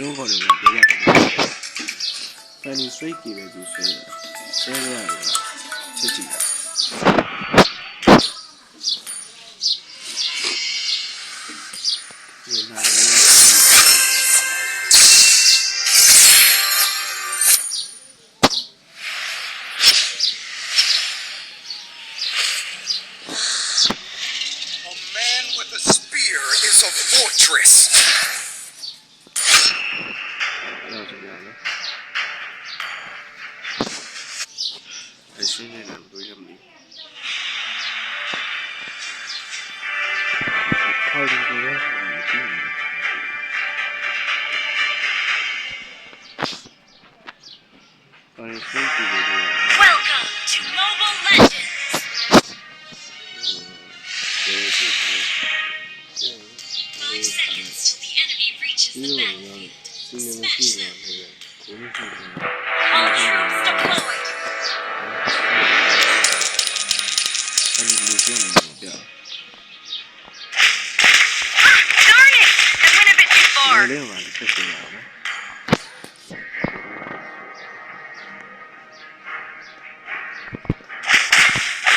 လုံးခေါ်တယ်ပြောရတယ်။ Fanny straight ကြီးပဲသူဆွဲရတယ်ချက်ကြည့်တာဒီနာရီis a fortress. Welcome to Mobile Legends. 5 seconds till the enemy reaches the battlefield. Smash them. All troops deployed. Darn it! I went a bit too far.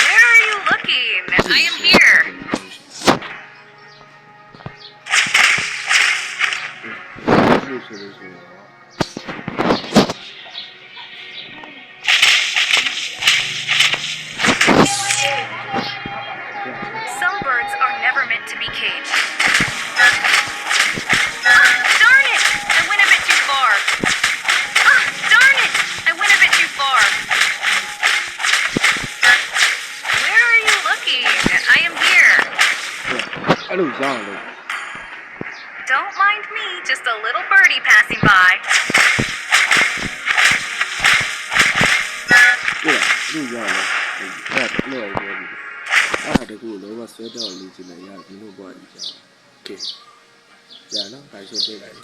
Where are you looking? I am here. Some birds are never meant to be caged. Darn it! I went a bit too far. Darn it! I went a bit too far. Where are you looking? I am here. Don't mind me, just a little birdie passing by. တကူလောဘဆွဲတော့လူချင်တယ်ရဒီလိုပေါ့ဒီကြောင်โอเคကြာနော်ဒါရှင်းပေးလိုက်